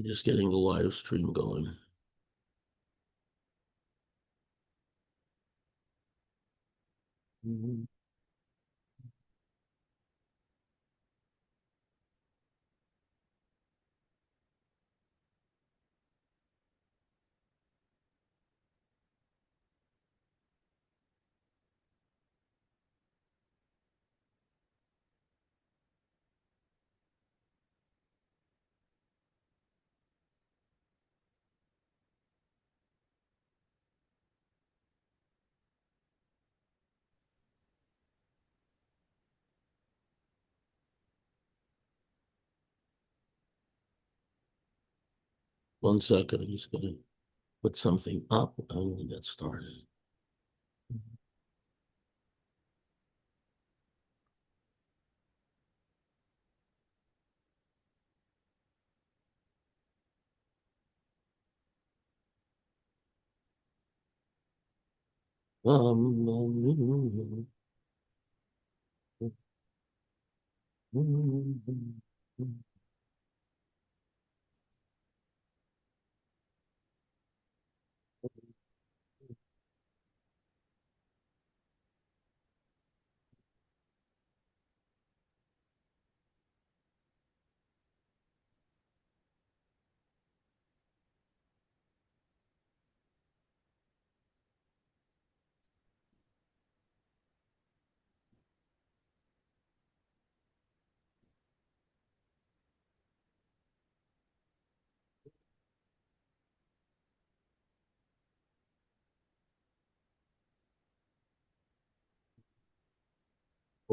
Just getting the live stream going. Mhm. 1 second, I'm just gonna put something up and we'll get started.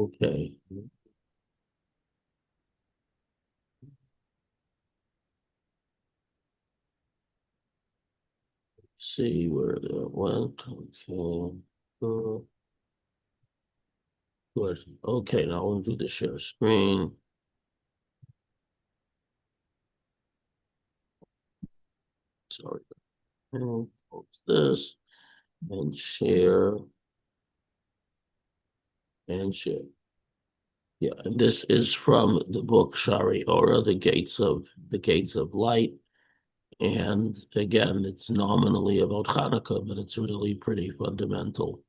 Okay. See where that went. Okay. Good. Okay, now we'll do the share screen. Sorry. Close this and share and share. Yeah, and this is from the book Shari Ora, the Gates of Light. And again, it's nominally about Hanukkah, but it's really pretty fundamental.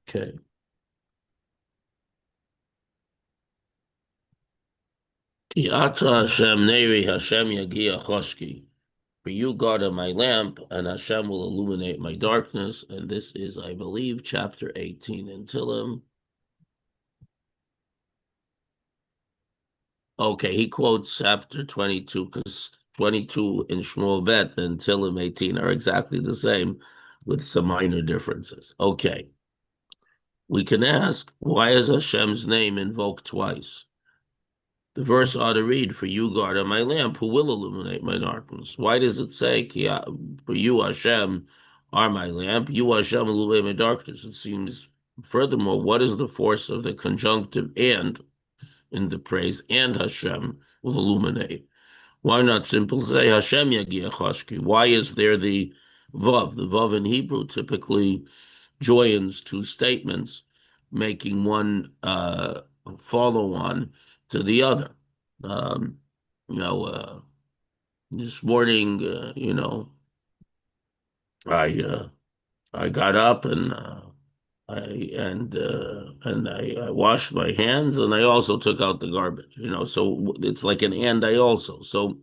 Okay. Ki ata Hashem Neri, Hashem Yagia Choshki. For you, God, are my lamp, and Hashem will illuminate my darkness. And this is, I believe, chapter 18 in Tillim. Okay, he quotes chapter 22 because 22 in Shmuel Bet and Tillim 18 are exactly the same with some minor differences. Okay. We can ask, why is Hashem's name invoked twice? The verse ought to read, for you, God, are my lamp, who will illuminate my darkness. Why does it say, for you, Hashem, are my lamp, you, Hashem, illuminate my darkness? It seems, furthermore, what is the force of the conjunctive and in the praise, and Hashem will illuminate? Why not simply say Hashem Yagia Chashki? Why is there the Vav? The Vav in Hebrew typically joins two statements, making one follow on to the other. Um, you know, this morning, I I got up and I washed my hands and I also took out the garbage. So it's like an and I also. So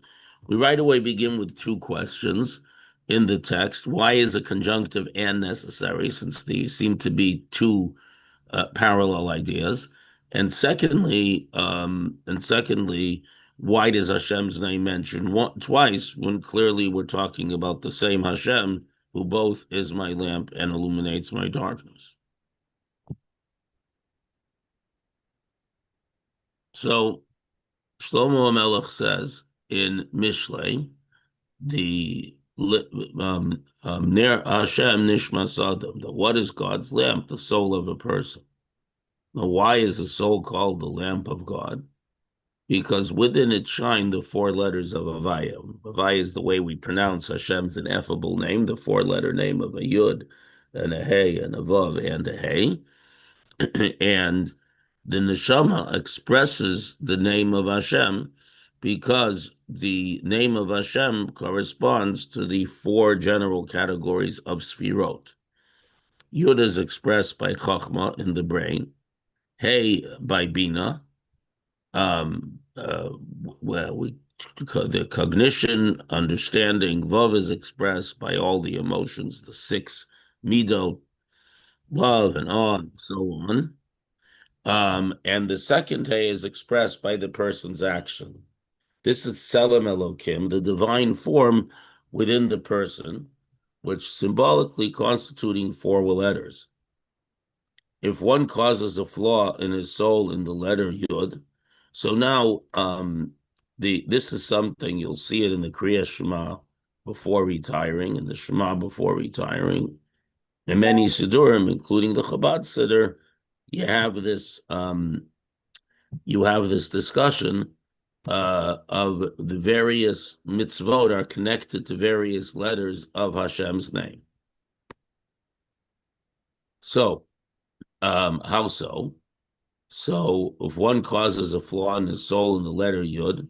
we right away begin with two questions in the text. Why is a conjunctive and necessary? Since these seem to be two parallel ideas. And secondly, why does Hashem's name mentioned twice when clearly we're talking about the same Hashem who both is my lamp and illuminates my darkness? So Shlomo HaMelech says in Mishlei, the Ner Hashem Nishmas Adam, that what is God's lamp? The soul of a person. Now, why is the soul called the lamp of God? Because within it shine the four letters of Havaya. Havaya is the way we pronounce Hashem's ineffable name, the four-letter name of a Yud, and a Hey, and a Vav, and a Hey. And the Neshama expresses the name of Hashem because the name of Hashem corresponds to the four general categories of Sfirot. Yud is expressed by Chochmah in the brain, Hey by Bina, well, the cognition, understanding. Vav is expressed by all the emotions, the six midot, love and awe, and so on. And the second Hey is expressed by the person's action. This is Tselem Elokim, the divine form within the person, which symbolically constituting four letters. If one causes a flaw in his soul in the letter Yud, so now this is something you'll see it in the Kriya Shema before retiring, in the Shema before retiring. In many Siddurim, including the Chabad Siddur, you have this discussion of the various mitzvot are connected to various letters of Hashem's name. So, how so? So, if one causes a flaw in his soul in the letter Yud,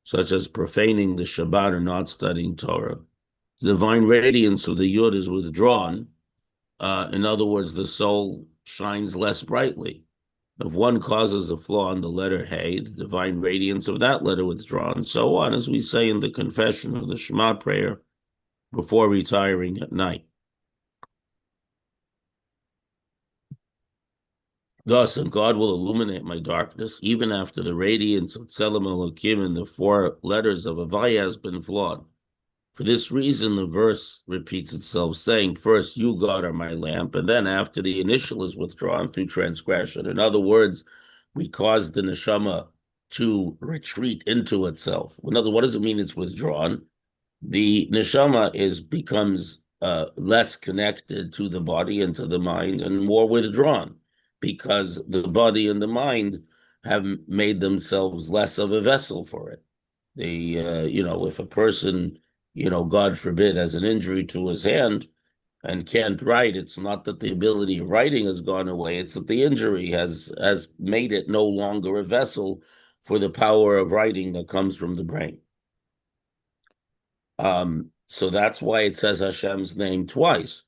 such as profaning the Shabbat or not studying Torah, the divine radiance of the Yud is withdrawn. In other words, the soul shines less brightly. If one causes a flaw in the letter Hey, the divine radiance of that letter withdrawn, so on, as we say in the confession of the Shema prayer before retiring at night. Thus, and God will illuminate my darkness, even after the radiance of Tselem Elokim and the four letters of Havaya has been flawed. For this reason, the verse repeats itself, saying, first, you, God, are my lamp, and then after the initial is withdrawn through transgression. In other words, we cause the neshama to retreat into itself. In other words, what does it mean it's withdrawn? The neshama becomes less connected to the body and to the mind and more withdrawn because the body and the mind have made themselves less of a vessel for it. If a person, God forbid, has an injury to his hand and can't write, it's not that the ability of writing has gone away, it's that the injury has made it no longer a vessel for the power of writing that comes from the brain. So that's why it says Hashem's name twice.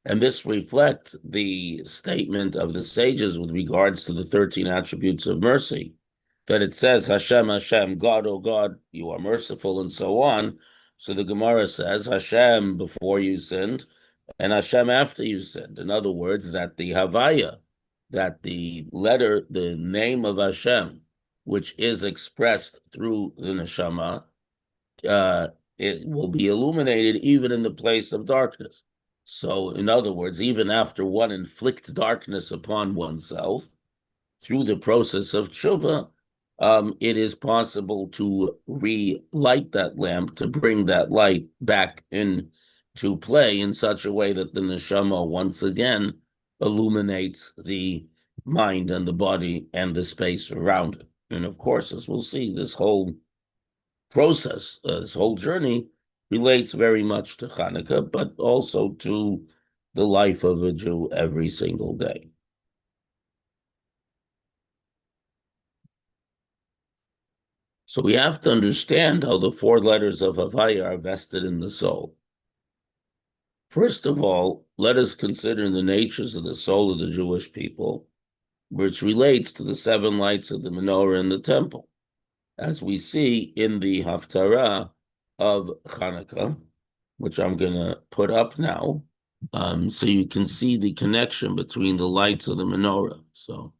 And this reflects the statement of the sages with regards to the 13 attributes of mercy, that it says, Hashem, Hashem, God, oh God, you are merciful, and so on. So the Gemara says, Hashem before you sinned, and Hashem after you sinned. In other words, that the Havaya, that the letter, the name of Hashem, which is expressed through the Neshama, it will be illuminated even in the place of darkness. So, in other words, even after one inflicts darkness upon oneself, through the process of tshuva, it is possible to relight that lamp, to bring that light back into play in such a way that the neshama once again illuminates the mind and the body and the space around it. And of course, as we'll see, this whole process, this whole journey relates very much to Chanukah, but also to the life of a Jew every single day. So we have to understand how the four letters of Havaya are vested in the soul. First of all, let us consider the natures of the soul of the Jewish people, which relates to the seven lights of the menorah in the temple, as we see in the Haftarah of Chanukah, which I'm going to put up now, so you can see the connection between the lights of the menorah. So.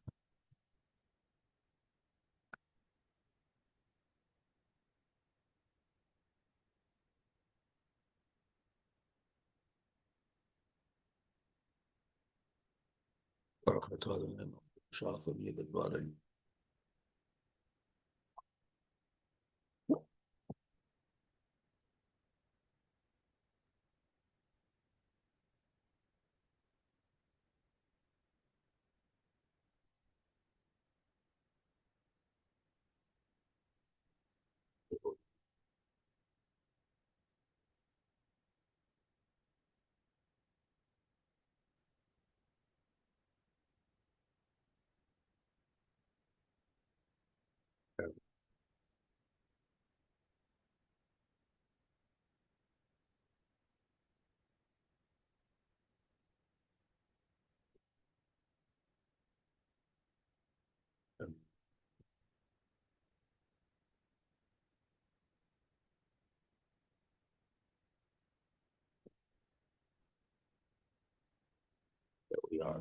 are.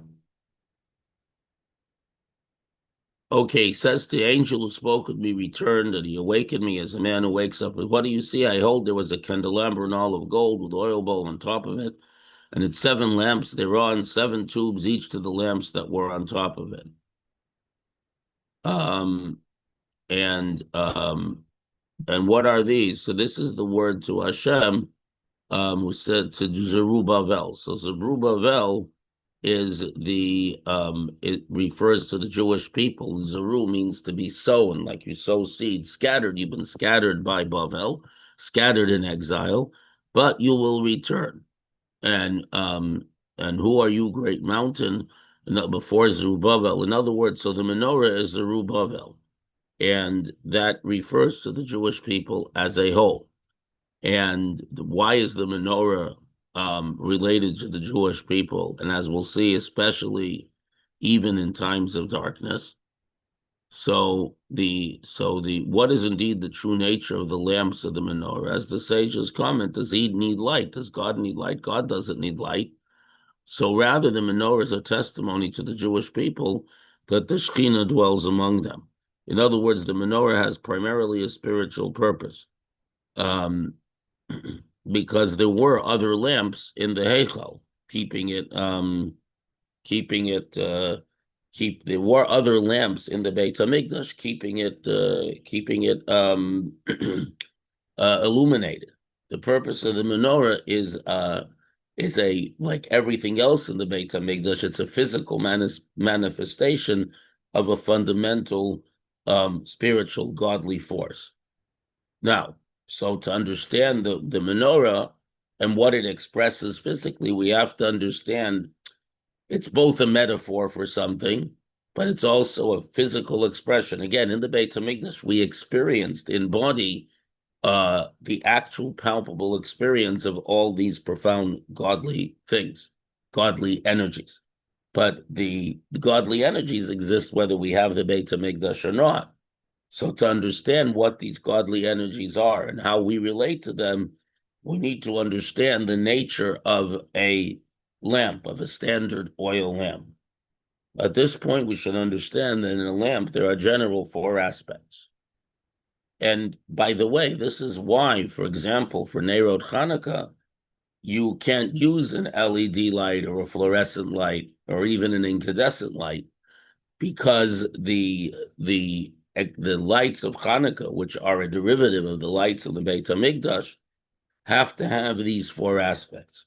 Okay, says the angel who spoke with me returned, and he awakened me as a man who wakes up. What do you see? I hold there was a candelabra and all of gold with oil bowl on top of it, and its 7 lamps thereon, 7 tubes each to the lamps that were on top of it. Um, and um, and what are these? So this is the word to Hashem, who said to Zerubbabel. So Zerubbabel is it refers to the Jewish people. Zeru means to be sown, like you sow seeds, scattered. You've been scattered by Bavel, scattered in exile, but you will return. And who are you, great mountain? Before Zerubbabel. In other words, so the menorah is Zerubbabel, and that refers to the Jewish people as a whole. And why is the menorah related to the Jewish people? And as we'll see, especially even in times of darkness. So the what is indeed the true nature of the lamps of the menorah? As the sages comment, does he need light? Does God need light? God doesn't need light. So rather, the menorah is a testimony to the Jewish people that the Shekhinah dwells among them. In other words, the menorah has primarily a spiritual purpose. Um, because there were other lamps in the Heichal, there were other lamps in the Beit Hamikdash, keeping it illuminated. The purpose of the menorah is a like everything else in the Beit Hamikdash. It's a physical manifestation of a fundamental spiritual godly force. Now, so to understand the menorah and what it expresses physically, we have to understand it's both a metaphor for something, but it's also a physical expression. Again, in the Beit HaMikdash, we experienced in body the actual palpable experience of all these profound godly things, godly energies. But the godly energies exist whether we have the Beit HaMikdash or not. So to understand what these godly energies are and how we relate to them, we need to understand the nature of a lamp, of a standard oil lamp. At this point, we should understand that in a lamp, there are general 4 aspects. And by the way, this is why, for example, for Neirot Chanukah, you can't use an LED light or a fluorescent light or even an incandescent light because the lights of Hanukkah, which are a derivative of the lights of the Beit Hamikdash, have to have these 4 aspects.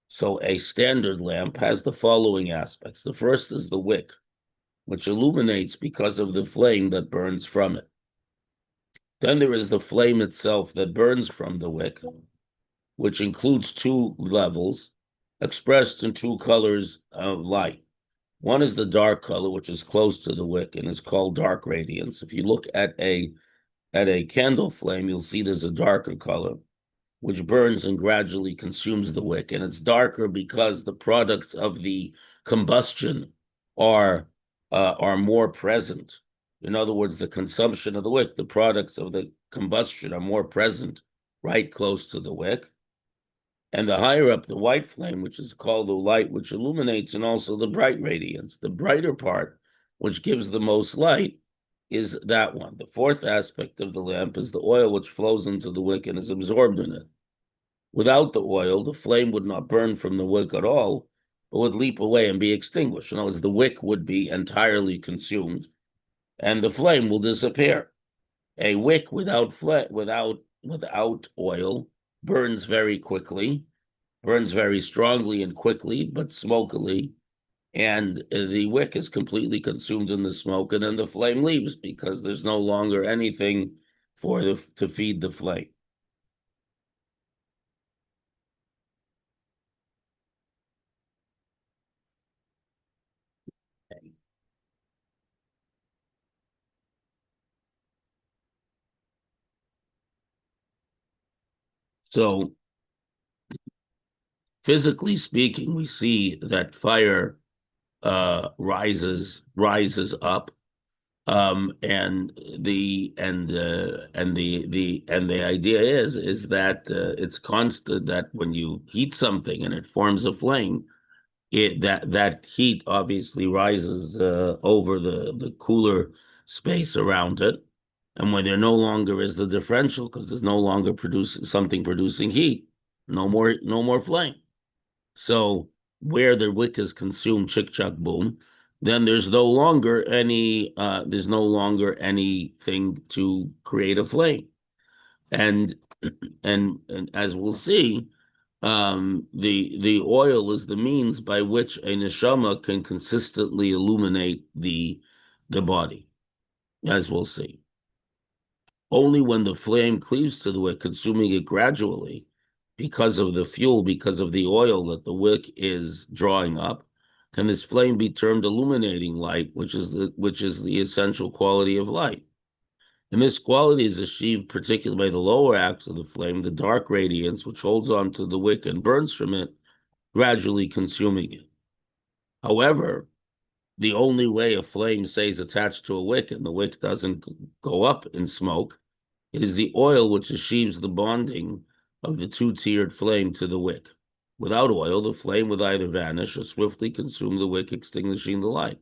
So a standard lamp has the following aspects. The first is the wick, which illuminates because of the flame that burns from it. Then there is the flame itself that burns from the wick, which includes 2 levels expressed in 2 colors of light. One is the dark color, which is close to the wick and is called dark radiance. If you look at a candle flame, you'll see there's a darker color, which burns and gradually consumes the wick. And it's darker because the products of the combustion are more present. In other words, the consumption of the wick, the products of the combustion are more present right close to the wick. And the higher up the white flame, which is called the light which illuminates, and also the bright radiance. The brighter part, which gives the most light, is that one. The 4th aspect of the lamp is the oil which flows into the wick and is absorbed in it. Without the oil, the flame would not burn from the wick at all, but would leap away and be extinguished. In other words, the wick would be entirely consumed, and the flame will disappear. A wick without oil burns very quickly, burns very strongly and quickly, but smokily, and the wick is completely consumed in the smoke, and then the flame leaves because there's no longer anything to feed the flame. So, physically speaking, we see that fire rises up, and the idea is that it's constant, that when you heat something and it forms a flame, that heat obviously rises over the cooler space around it, and when there no longer is the differential because there's no longer producing heat, no more flame. So where the wick is consumed, chick chuck boom, then there's no longer anything to create a flame. And and as we'll see, the oil is the means by which a neshama can consistently illuminate the body, as we'll see. Only when the flame cleaves to the wick, consuming it gradually, because of the fuel, because of the oil that the wick is drawing up, can this flame be termed illuminating light, which is the essential quality of light. And this quality is achieved particularly by the lower acts of the flame, the dark radiance, which holds on to the wick and burns from it, gradually consuming it. However, the only way a flame stays attached to a wick and the wick doesn't go up in smoke is the oil which achieves the bonding of the two-tiered flame to the wick. Without oil, the flame would either vanish or swiftly consume the wick, extinguishing the light.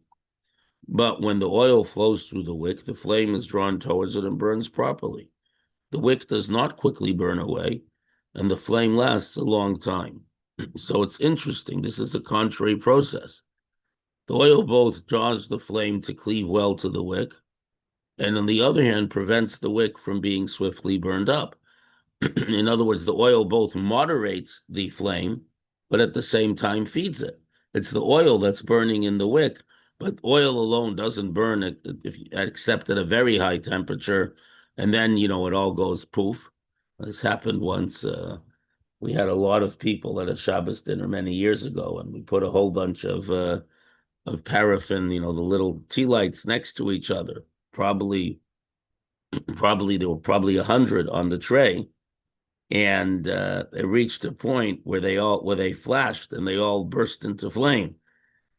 But when the oil flows through the wick, the flame is drawn towards it and burns properly. The wick does not quickly burn away, and the flame lasts a long time. So it's interesting. This is a contrary process. The oil both draws the flame to cleave well to the wick, and on the other hand, prevents the wick from being swiftly burned up. In other words, the oil both moderates the flame, but at the same time feeds it. It's the oil that's burning in the wick, but oil alone doesn't burn except at a very high temperature, and then it all goes poof. This happened once. We had a lot of people at a Shabbos dinner many years ago, and we put a whole bunch of paraffin, the little tea lights next to each other. Probably there were probably 100 on the tray, and it reached a point where they flashed and they all burst into flame,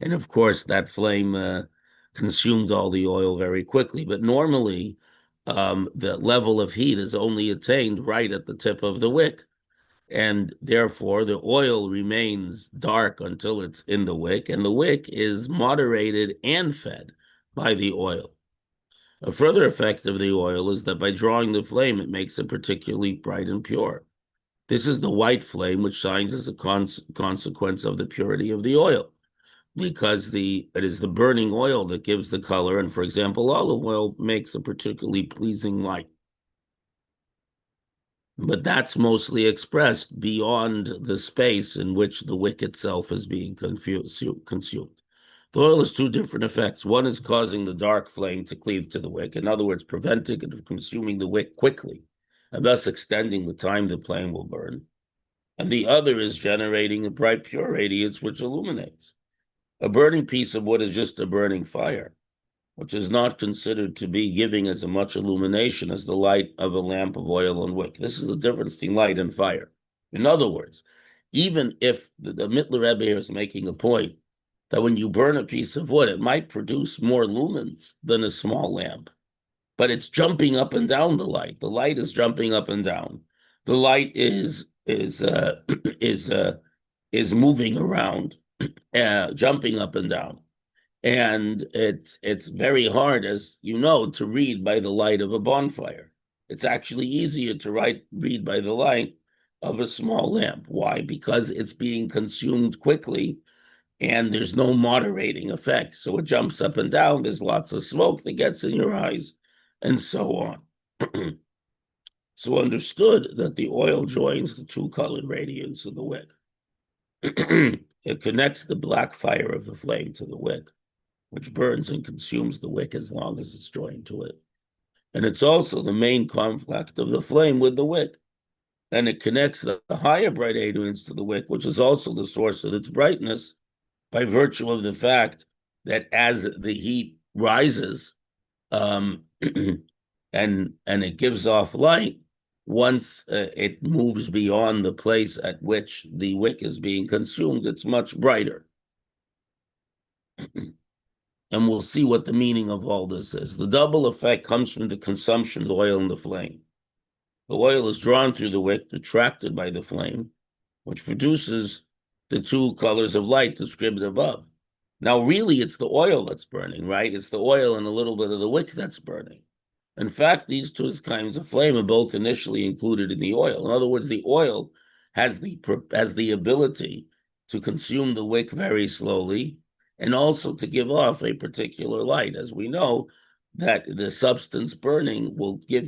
and of course that flame consumed all the oil very quickly. But normally, the level of heat is only attained right at the tip of the wick, and therefore the oil remains dark until it's in the wick, and the wick is moderated and fed by the oil. A further effect of the oil is that by drawing the flame, it makes it particularly bright and pure. This is the white flame, which shines as a consequence of the purity of the oil, because it is the burning oil that gives the color. And for example, olive oil makes a particularly pleasing light. But that's mostly expressed beyond the space in which the wick itself is being consumed. The oil has two different effects. One is causing the dark flame to cleave to the wick, in other words, preventing it from consuming the wick quickly, and thus extending the time the flame will burn. And the other is generating a bright, pure radiance which illuminates. A burning piece of wood is just a burning fire, which is not considered to be giving as much illumination as the light of a lamp of oil and wick. This is the difference between light and fire. In other words, even if the Mittler Rebbe here is making a point that when you burn a piece of wood, it might produce more lumens than a small lamp, but it's jumping up and down the light. The light is jumping up and down. The light is moving around, jumping up and down. And it's very hard, as you know, to read by the light of a bonfire. It's actually easier to read by the light of a small lamp. Why? Because it's being consumed quickly and there's no moderating effect. So it jumps up and down. There's lots of smoke that gets in your eyes, and so on. So understood that the oil joins the two-colored radiance of the wick. It connects the black fire of the flame to the wick, which burns and consumes the wick as long as it's joined to it. And it's also the main conflict of the flame with the wick. And it connects the higher bright radiance to the wick, which is also the source of its brightness, by virtue of the fact that as the heat rises, and it gives off light, once it moves beyond the place at which the wick is being consumed, it's much brighter. And we'll see what the meaning of all this is. The double effect comes from the consumption of the oil in the flame. The oil is drawn through the wick, attracted by the flame, which produces the two colors of light described above. Now, really, it's the oil that's burning, right? It's the oil and a little bit of the wick that's burning. In fact, these two kinds of flame are both initially included in the oil. In other words, the oil has the ability to consume the wick very slowly and also to give off a particular light. As we know, that the substance burning will give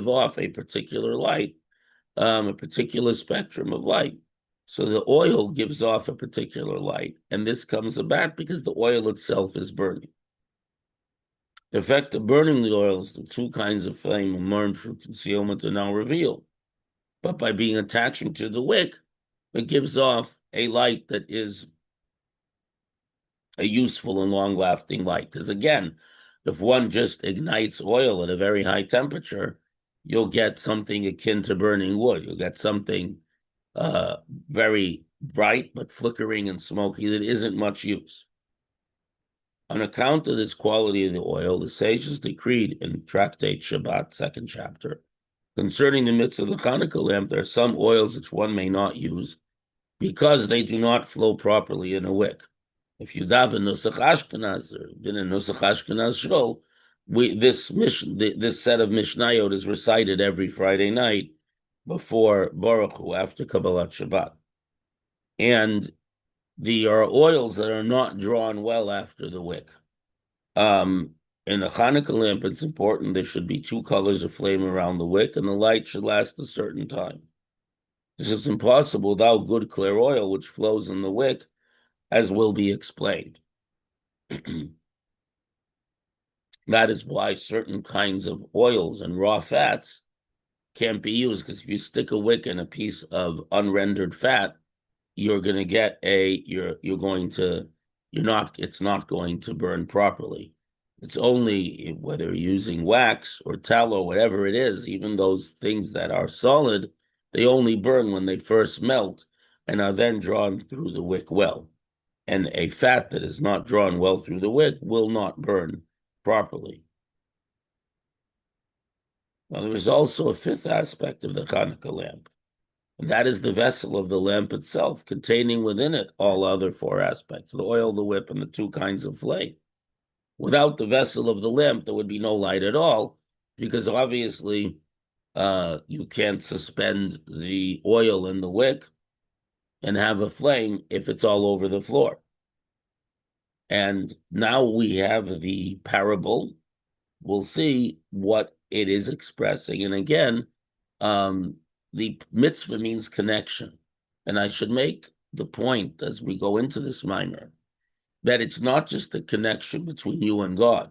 off a particular light, a particular spectrum of light. So the oil gives off a particular light, and this comes about because the oil itself is burning. The effect of burning the oils, the two kinds of flame learned from concealment are now revealed. But by being attaching to the wick, it gives off a light that is a useful and long-lasting light. Because again, if one just ignites oil at a very high temperature, you'll get something akin to burning wood. You'll get something very bright but flickering and smoky that isn't much use. On account of this quality of the oil, the sages decreed in Tractate Shabbat, second chapter, concerning the mitzvah of the Chanukah lamp, there are some oils which one may not use because they do not flow properly in a wick. If you daven Nusach Ashkenaz or been in Nusach Ashkenaz shul, this set of Mishnayot is recited every Friday night before Baruch Hu, after Kabbalat Shabbat. And there are oils that are not drawn well after the wick. In a Hanukkah lamp, it's important there should be two colors of flame around the wick, and the light should last a certain time. This is impossible without good clear oil, which flows in the wick, as will be explained. That is why certain kinds of oils and raw fats can't be used, because if you stick a wick in a piece of unrendered fat, you're going to get it's not going to burn properly. It's only whether you're using wax or tallow, whatever it is, even those things that are solid, they only burn when they first melt and are then drawn through the wick well. And a fat that is not drawn well through the wick will not burn properly. Now, there is also a fifth aspect of the Hanukkah lamp, and that is the vessel of the lamp itself, containing within it all other four aspects, the oil, the wick, and the two kinds of flame. Without the vessel of the lamp, there would be no light at all, because obviously you can't suspend the oil in the wick and have a flame if it's all over the floor. And now we have the parable. We'll see what it is expressing. And again, the mitzvah means connection. And I should make the point as we go into this minor that it's not just a connection between you and God.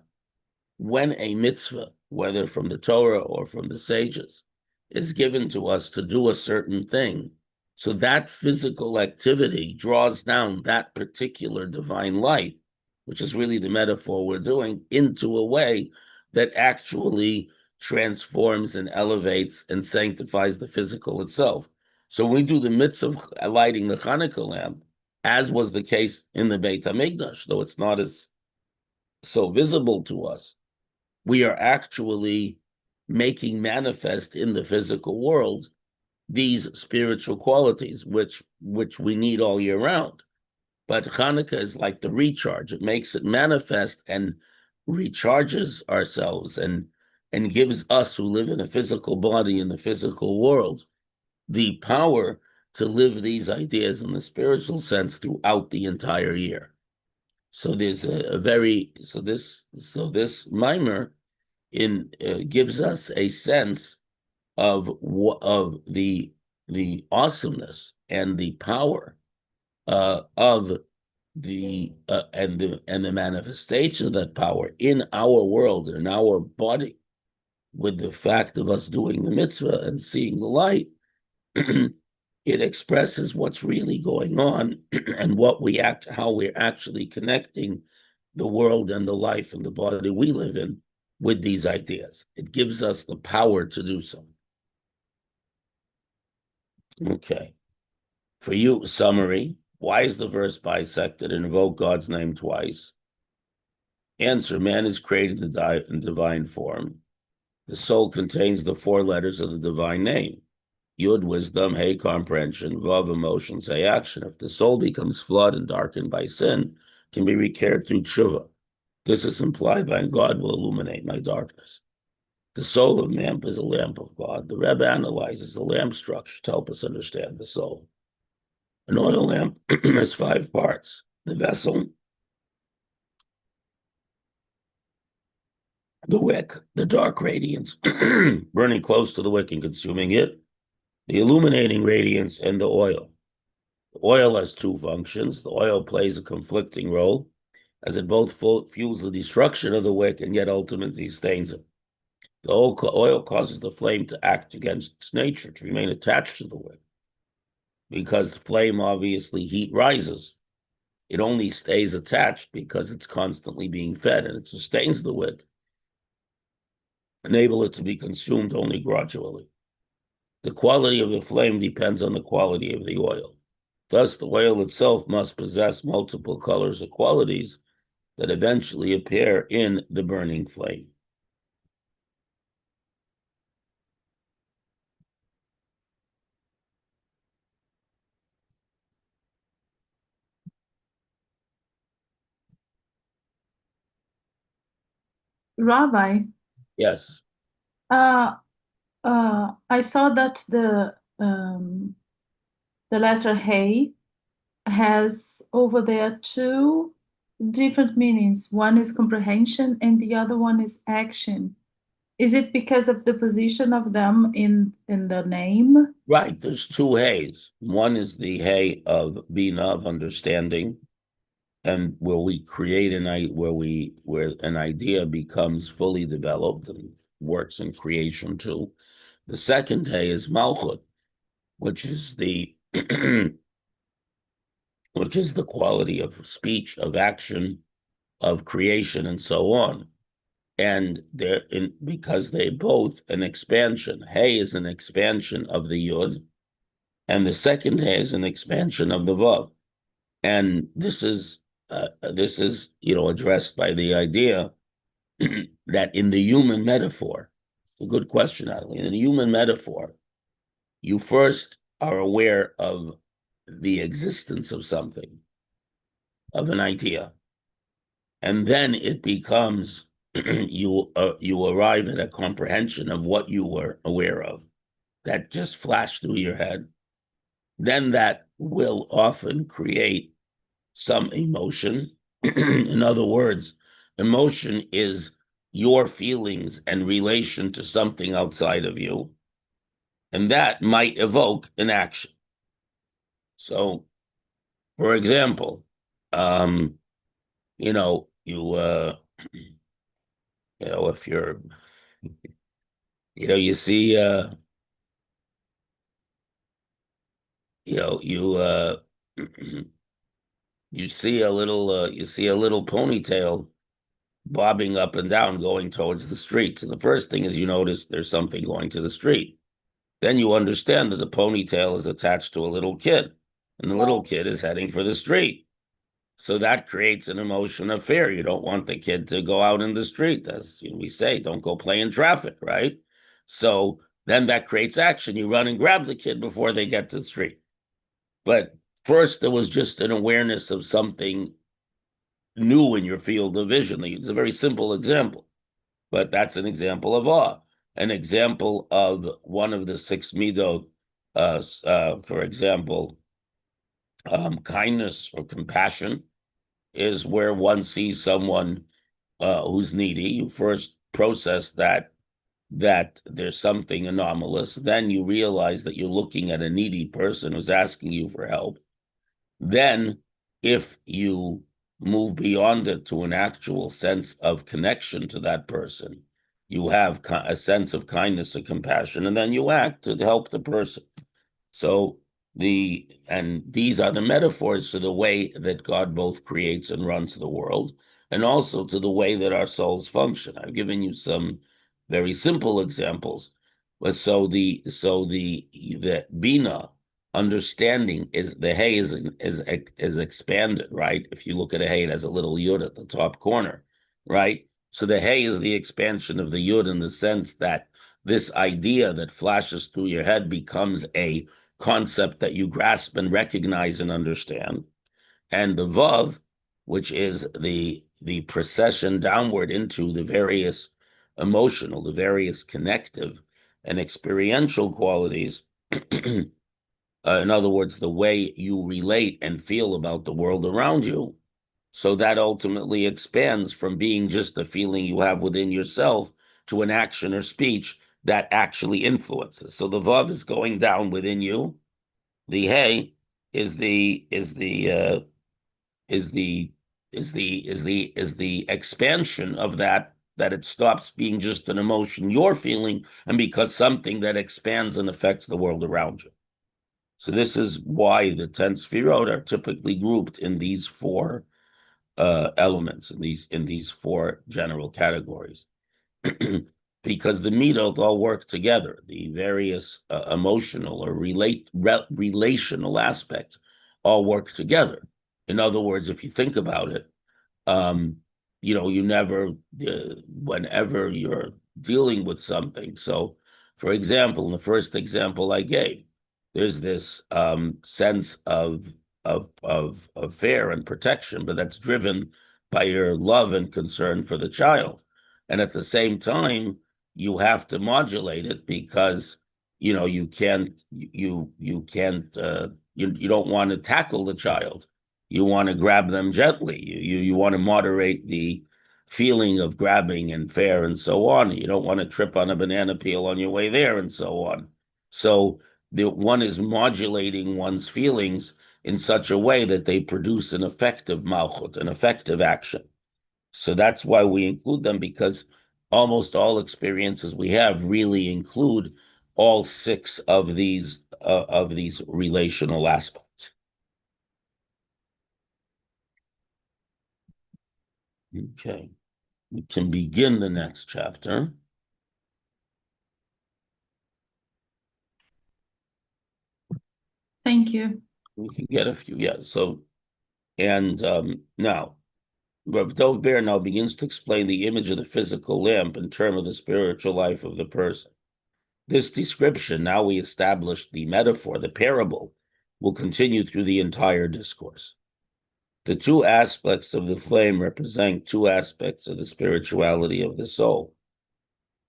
When a mitzvah, whether from the Torah or from the sages, is given to us to do a certain thing, so that physical activity draws down that particular divine light, which is really the metaphor we're doing, into a way that actually transforms and elevates and sanctifies the physical itself. So when we do the mitzvah of lighting the Hanukkah lamp, as was the case in the Beit HaMikdash, though it's not as so visible to us, we are actually making manifest in the physical world these spiritual qualities, which we need all year round. But Hanukkah is like the recharge. It makes it manifest and recharges ourselves and gives us who live in a physical body in the physical world the power to live these ideas in the spiritual sense throughout the entire year. So there's this mimer gives us a sense of the awesomeness and the power of the manifestation of that power in our world, in our body, with the fact of us doing the mitzvah and seeing the light. It expresses what's really going on and how we're actually connecting the world and the life and the body we live in with these ideas. It gives us the power to do so. Okay. For you, summary. Why is the verse bisected and invoke God's name twice? Answer, man is created in divine form. The soul contains the four letters of the divine name. Yud, wisdom, Hey, comprehension, Vav, emotion, Say, action. If the soul becomes flawed and darkened by sin, it can be repaired through tshuva. This is implied by God will illuminate my darkness. The soul of man is a lamp of God. The Rebbe analyzes the lamp structure to help us understand the soul. An oil lamp has 5 parts. The vessel, the wick, the dark radiance, burning close to the wick and consuming it, the illuminating radiance, and the oil. The oil has 2 functions. The oil plays a conflicting role, as it both fuels the destruction of the wick and yet ultimately stains it. The oil causes the flame to act against its nature, to remain attached to the wick. Because the flame, obviously, heat rises. It only stays attached because it's constantly being fed, and it sustains the wick, enable it to be consumed only gradually. The quality of the flame depends on the quality of the oil. Thus, the oil itself must possess multiple colors or qualities that eventually appear in the burning flame. Rabbi, Yes. uh, I saw that the letter Hey has over there two different meanings. One is comprehension and the other one is action. Is it because of the position of them in the name? Right. There's 2 hays. One is the hay of bina, of understanding, and where we create where an idea becomes fully developed and works in creation too. The second hay is malchut, which is the which is the quality of speech, of action, of creation, and so on. And because they both an expansion. Hay is an expansion of the yud, and the second hay is an expansion of the vav. And this is addressed by the idea that in the human metaphor, a good question, Natalie. In the human metaphor, you first are aware of the existence of something, of an idea, and then it becomes you arrive at a comprehension of what you were aware of that just flashed through your head. Then that will often create some emotion. In other words, emotion is your feelings and relation to something outside of you, and that might evoke an action. So, for example, um, you know, you if you're, you see, you know, you you see a little ponytail bobbing up and down going towards the streets. And the first thing is you notice there's something going to the street. Then you understand that the ponytail is attached to a little kid, and the little kid is heading for the street. So that creates an emotion of fear. You don't want the kid to go out in the street. As we say, don't go play in traffic, right? So then that creates action. You run and grab the kid before they get to the street. But first, there was just an awareness of something new in your field of vision. It's a very simple example, but that's an example of awe. An example of one of the 6 midot, for example, kindness or compassion, is where one sees someone who's needy. You first process that there's something anomalous. Then you realize that you're looking at a needy person who's asking you for help. Then, if you move beyond it to an actual sense of connection to that person, you have a sense of kindness and compassion, and then you act to help the person. So these are the metaphors to the way that God both creates and runs the world, and also to the way that our souls function. I've given you some very simple examples, but the bina, understanding, is the hay is expanded, right? If you look at a hay, it has a little yud at the top corner, right? So the hay is the expansion of the yud in the sense that this idea that flashes through your head becomes a concept that you grasp and recognize and understand. And the Vav, which is the procession downward into the various emotional, the various connective and experiential qualities, in other words, the way you relate and feel about the world around you. So that ultimately expands from being just a feeling you have within yourself to an action or speech that actually influences. So the Vav is going down within you. The Hey is the expansion of that it stops being just an emotion you're feeling and because something that expands and affects the world around you. So this is why the 10 sefirot are typically grouped in these four elements, in these four general categories. Because the midot all work together. The various emotional or relational aspects all work together. In other words, if you think about it, um, you never, whenever you're dealing with something. So, for example, in the first example I gave, there's this sense of fair and protection, but that's driven by your love and concern for the child. And at the same time, you have to modulate it because you can't you don't want to tackle the child. You want to grab them gently. You want to moderate the feeling of grabbing and fair and so on. You don't want to trip on a banana peel on your way there and so on. So the one is modulating one's feelings in such a way that they produce an effective malchut, an effective action. So that's why we include them, because almost all experiences we have really include all six of these relational aspects. Okay, we can begin the next chapter. Thank you. We can get a few, yeah. So, and now, Rav Dov Ber now begins to explain the image of the physical lamp in terms of the spiritual life of the person. This description, now we established the metaphor, the parable, will continue through the entire discourse. The two aspects of the flame represent two aspects of the spirituality of the soul.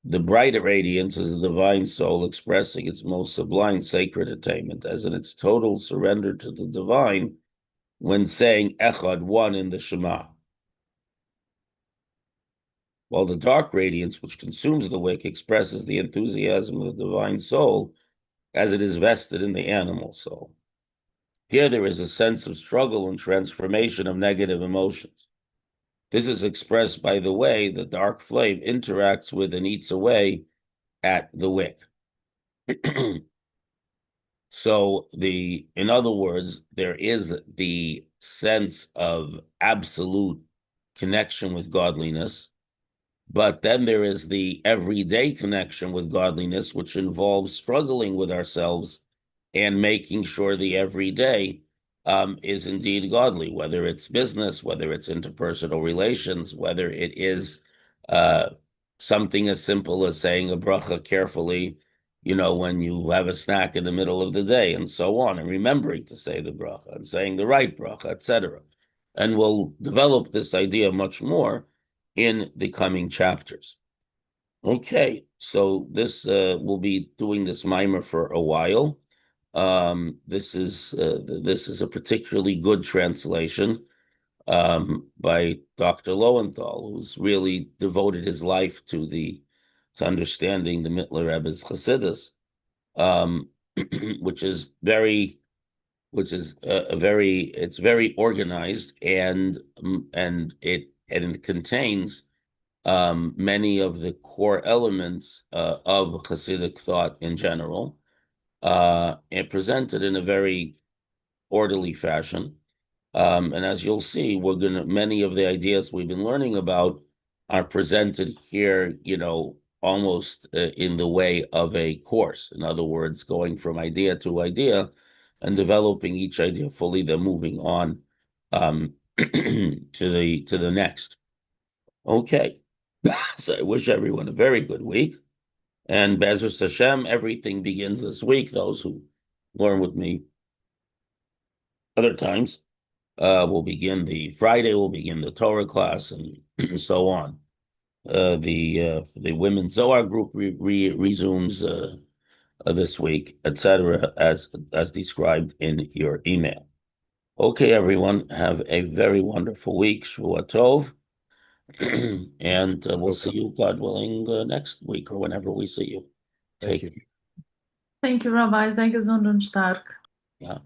The brighter radiance is the divine soul expressing its most sublime sacred attainment, as in its total surrender to the divine when saying Echad, one in the Shema. While the dark radiance, which consumes the wick, expresses the enthusiasm of the divine soul as it is vested in the animal soul. Here there is a sense of struggle and transformation of negative emotions. This is expressed by the way the dark flame interacts with and eats away at the wick. So in other words, there is the sense of absolute connection with godliness, but then there is the everyday connection with godliness, which involves struggling with ourselves and making sure the everyday is indeed godly, whether it's business, whether it's interpersonal relations, whether it is uh, something as simple as saying a bracha carefully, when you have a snack in the middle of the day and so on, and remembering to say the bracha and saying the right bracha, etc. And we'll develop this idea much more in the coming chapters. Okay, so this we'll be doing this mimer for a while. This is a particularly good translation by Dr. Lowenthal, who's really devoted his life to understanding the Mittler Rebbe's Chassidus, which is it's very organized and it contains many of the core elements of Hasidic thought in general, and presented in a very orderly fashion. And as you'll see, many of the ideas we've been learning about are presented here, almost in the way of a course. In other words, going from idea to idea and developing each idea fully, then moving on to the next. Okay. So I wish everyone a very good week. And Bezos Hashem, everything begins this week. Those who learn with me other times will begin will begin the Torah class and so on. The women's Zohar group resumes this week, etc., as described in your email. Okay, everyone, have a very wonderful week. Shvuah Tov. And we'll see you, God willing, next week or whenever we see you. Thank Take you. care. Thank you, Rabbi. Sei gesund und stark. Yeah.